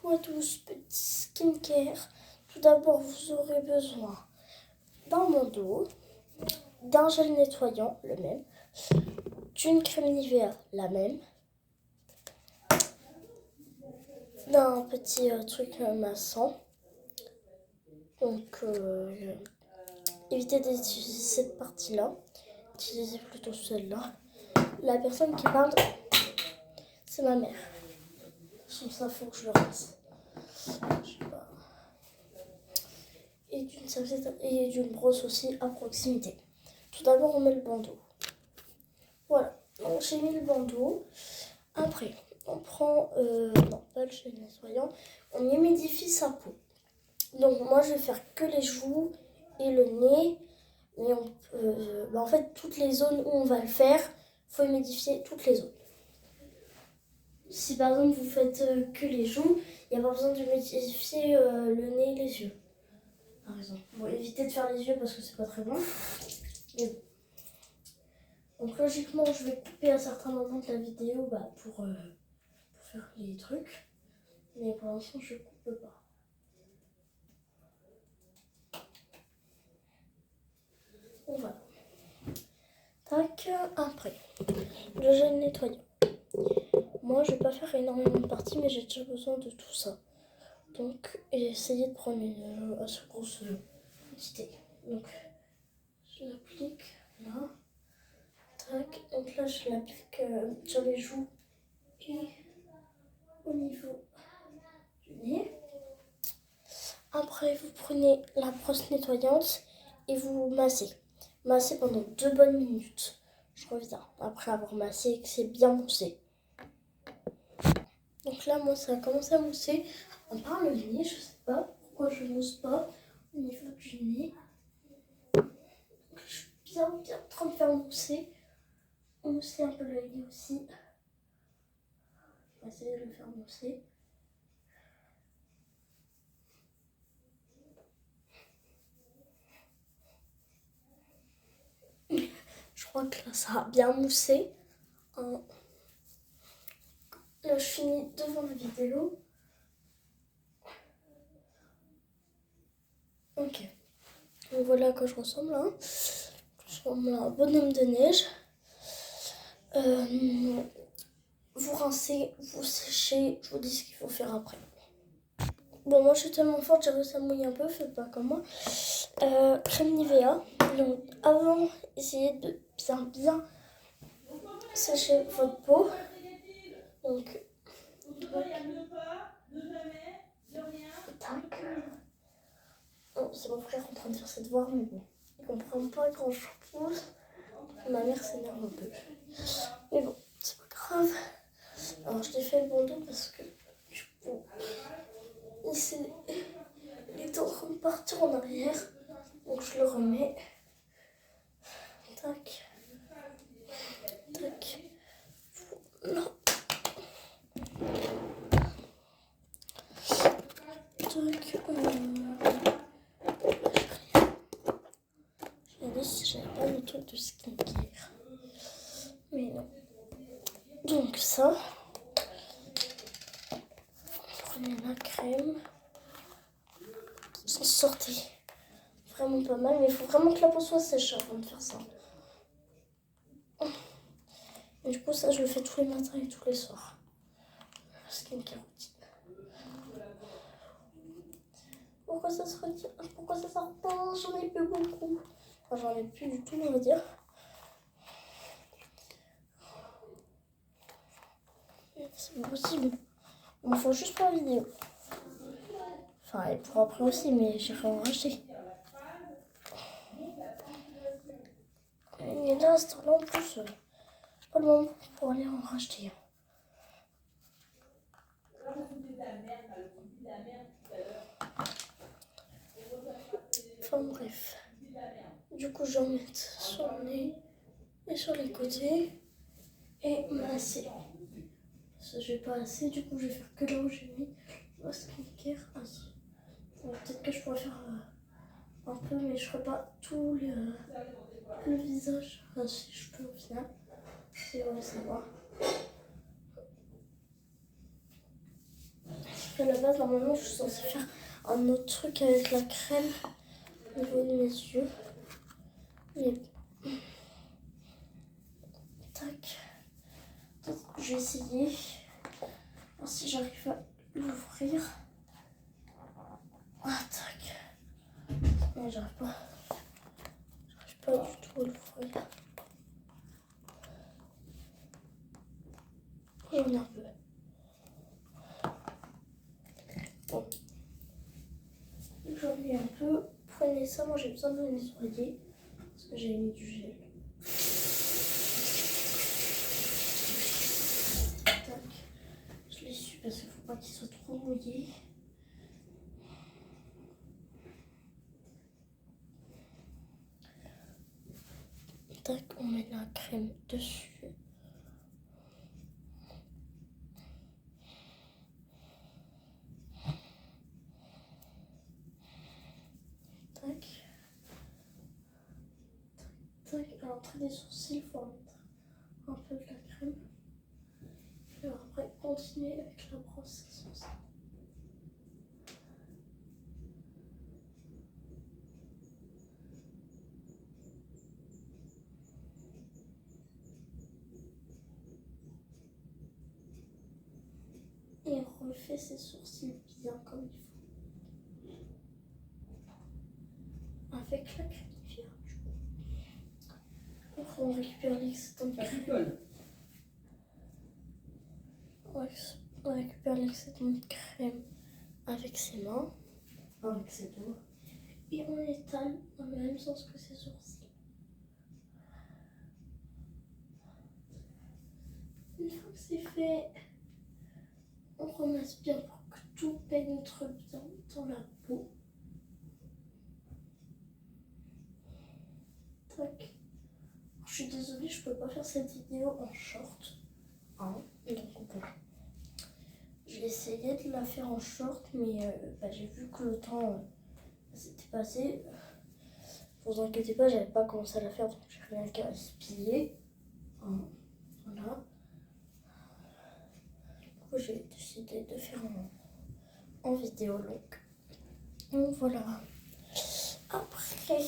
Coucou à tous, petit skincare. Tout d'abord, vous aurez besoin d'un bandeau, d'un gel nettoyant, le même, d'une crème Nivea, la même, d'un petit truc massant. Donc, évitez d'utiliser cette partie-là. Utilisez plutôt celle-là. La personne qui parle, c'est ma mère. Sans ça, faut que je le rince. Je sais pas. Et d'une serviette et d'une brosse aussi à proximité. Tout d'abord, on met le bandeau. Voilà, donc j'ai mis le bandeau. Après, on prend, non pas le gel nettoyant, on humidifie sa peau. Donc moi, je vais faire que les joues et le nez. Mais en fait, toutes les zones où on va le faire, il faut humidifier toutes les zones. Si par exemple vous faites que les joues, il n'y a pas besoin d'humidifier le nez et les yeux. Par exemple. Bon, évitez de faire les yeux parce que c'est pas très bon. Mais bon. Donc logiquement, je vais couper à certains moments de la vidéo pour faire les trucs. Mais pour l'instant, je coupe pas. Donc voilà. Tac, après. Le gel nettoyant. Moi, je vais pas faire énormément de parties, mais j'ai déjà besoin de tout ça. Donc, essayez de prendre une assez grosse quantité. Donc, je l'applique là. Tac. Donc là, je l'applique sur les joues et au niveau du nez. Après, vous prenez la brosse nettoyante et vous massez. Massez pendant 2 bonnes minutes. Je reviens après avoir massé et que c'est bien moussé. Donc là, moi, ça a commencé à mousser. À part le nez, je sais pas pourquoi je mousse pas au niveau du nez. Je suis bien en train de faire mousser. Mousser un peu le nez aussi. On va essayer de le faire mousser. Je crois que là, ça a bien moussé. Là, je finis devant la vidéo. Ok. Donc voilà à quoi je ressemble. Hein. Je ressemble à un bonhomme de neige. Vous rincez, vous séchez. Je vous dis ce qu'il faut faire après. Bon, moi, je suis tellement forte, j'ai réussi à mouiller un peu. Faites pas comme moi. Crème Nivea. Donc, avant, essayez de bien sécher votre peau. Donc, tac. Oh, c'est mon frère en train de faire ses devoirs, mais bon, il comprend pas grand chose. Ma mère s'énerve un peu. Mais bon, c'est pas grave. Alors, je t'ai fait le bandeau parce que du coup, il est en train de partir en arrière. Donc, je le remets. Tac. Tac. Voilà. Tac. Je si j'avais pas le truc de skincare. Mais non. Donc ça. Prenez la crème. S'en sortez. Vraiment pas mal. Mais il faut vraiment que la peau soit sèche avant de faire ça. Et du coup ça je le fais tous les matins et tous les soirs. Skincare routine. Pourquoi ça se retire? Pourquoi ça sort pas? J'en ai plus beaucoup. Enfin, j'en ai plus du tout, on va dire. C'est possible. Il me faut juste pour la vidéo. Enfin, et pour après aussi, mais j'irai en racheter. Et là, à ce temps-là, en plus, pas le moment pour aller en racheter. Enfin, bref. Du coup, je vais en mettre sur le nez et sur les côtés. Et masser. Parce que j'ai pas assez, du coup, je vais faire que là où j'ai mis ma skincare. Peut-être que je pourrais faire un peu, mais je ferai pas tout le visage. Enfin, si je peux au final. C'est vrai, ça va. parce qu'à la base, normalement, je suis censée faire un autre truc avec la crème au niveau de mes yeux. Mais tac. Je vais essayer. Alors, si j'arrive à l'ouvrir. Ah, tac. Non, j'arrive pas. J'arrive pas du tout à l'ouvrir. J'en ai un peu. Bon. J'en ai un peu. Prenez ça. Moi, j'ai besoin de me nettoyer. Parce que j'ai mis du gel. Tac. Je l'essuie parce qu'il ne faut pas qu'il soit trop mouillé. Tac, on met la crème dessus. Tac. Tac. À l'entrée des sourcils, il faut mettre un peu de la crème. Et après, continuer avec la brosse à sourcils. Et on refait ses sourcils bien comme il faut. Avec la crème. Après, on récupère l'excédent de crème. On récupère l'excédent de crème avec ses mains. Avec ses doigts. Et on l'étale dans le même sens que ses sourcils. Une fois que c'est fait, on ramasse bien pour que tout pénètre bien dans la peau. Tac. Je suis désolée, je peux pas faire cette vidéo en short. Hein, donc bon. J'ai essayé de la faire en short, mais j'ai vu que le temps s'était passé. Vous inquiétez pas, j'avais pas commencé à la faire, donc j'ai rien qu'à gaspiller. Hein, voilà. Du coup, j'ai décidé de faire en vidéo longue. Donc voilà. Après,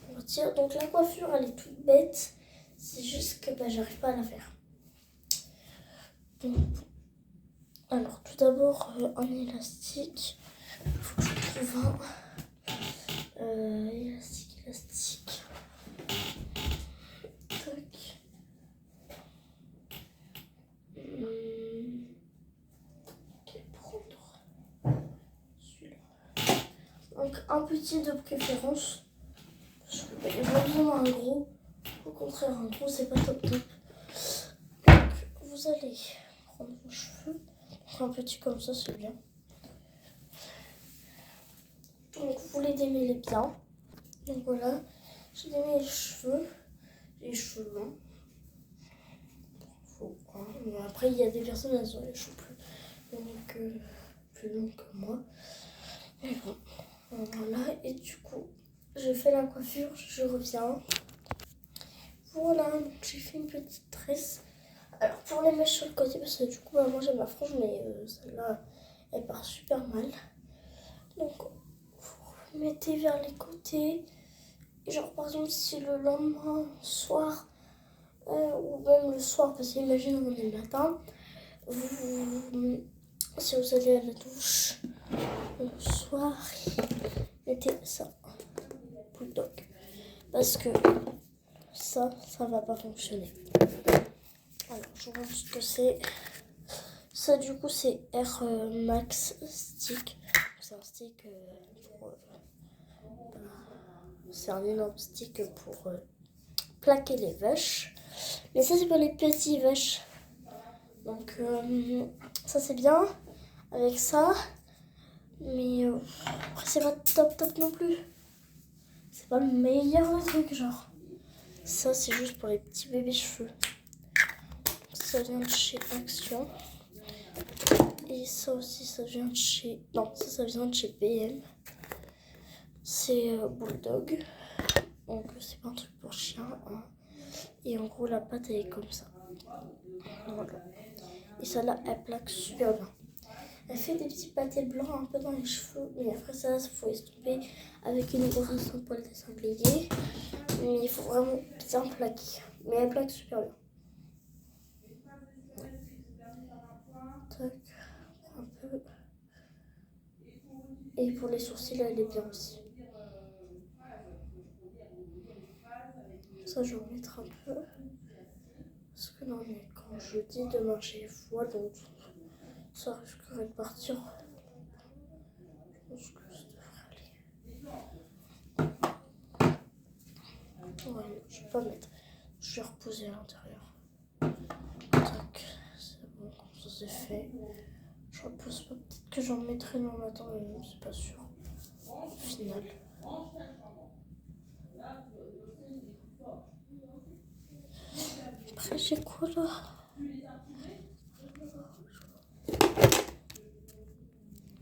on retire. Donc la coiffure, elle est toute bête. C'est juste que j'arrive pas à la faire. Donc, alors, tout d'abord, un élastique. Il faut que je trouve un élastique. Tac. Quel prendre? Celui-là. Donc, un petit de préférence. Parce que il n'y a pas besoin d'un gros. Au contraire, un gros, c'est pas top top. Donc, vous allez prendre vos cheveux. Un petit comme ça, c'est bien. Donc, vous les démêlez bien. Donc voilà, j'ai démêlé les cheveux longs. Mais après, il y a des personnes, elles ont les cheveux plus longs que moi. Mais bon, voilà. Et du coup, j'ai fait la coiffure, je reviens. Voilà, donc j'ai fait une petite tresse. Alors, pour les mèches sur le côté, parce que du coup, moi j'ai ma frange, mais celle-là, elle part super mal. Donc, vous mettez vers les côtés. Et genre, par exemple, si le lendemain soir, ou même le soir, parce qu'imagine on est le matin, si vous allez à la douche le soir, mettez ça, bulldog, parce que ça va pas fonctionner. Alors, je vous montre ce que c'est. Ça, du coup, c'est Air Max Stick. C'est un stick c'est un énorme stick pour plaquer les vaches. Mais ça, c'est pour les petits vaches. Donc, ça, c'est bien avec ça. Mais après, c'est pas top top non plus. C'est pas le meilleur truc, genre. Ça, c'est juste pour les petits bébés cheveux. Ça vient de chez Action. Et ça aussi, ça vient de chez... Non, ça vient de chez BM. C'est Bulldog. Donc, c'est pas un truc pour chien. Hein. Et en gros, la pâte, elle est comme ça. Voilà. Et celle-là, elle plaque super bien. Elle fait des petits pâtés blancs un peu dans les cheveux. Mais après ça, il faut estomper avec une brosse en poil de sanglier. Mais il faut vraiment bien plaquer. Mais elle plaque super bien. Tac, un peu. Et pour les sourcils, elle est bien aussi. Ça, je vais en mettre un peu. Parce que non, mais quand je dis demain, j'ai voix, donc ça risquerait de partir. Je pense que ça devrait aller. Ouais, je vais pas mettre. Je vais reposer à l'intérieur. Tac, c'est bon, ça c'est fait. Je repose pas. Peut-être que j'en mettrai demain matin, mais c'est pas sûr. Au final. Après, j'ai quoi là?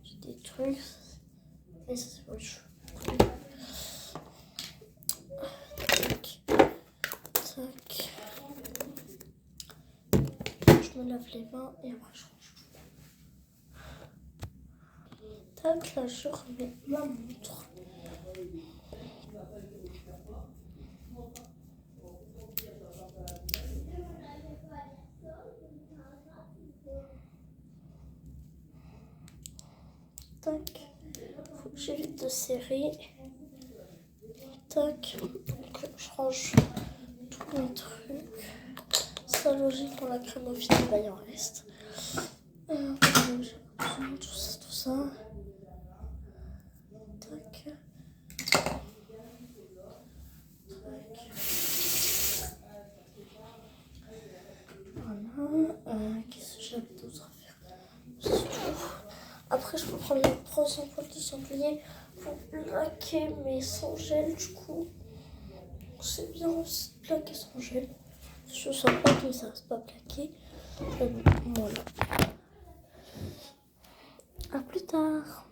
J'ai des trucs. Mais ça, c'est pas le cheveu. Tac. Tac. Je me lave les mains et après je range tout. Tac, là je remets ma montre. Tac. Faut que j'évite de serrer. Tac. Donc je range tous mes trucs. C'est logique, pour la crème au final, bah, il en reste. Tout ça, tout ça. Tac. Voilà. Qu'est-ce que j'avais d'autre à faire? C'est tout. Après, je peux prendre une brosse en poil de sanglier pour plaquer, mais sans gel du coup. C'est bien aussi de plaquer sans gel. Je sens pas que ça reste pas plaqué. Voilà. À plus tard.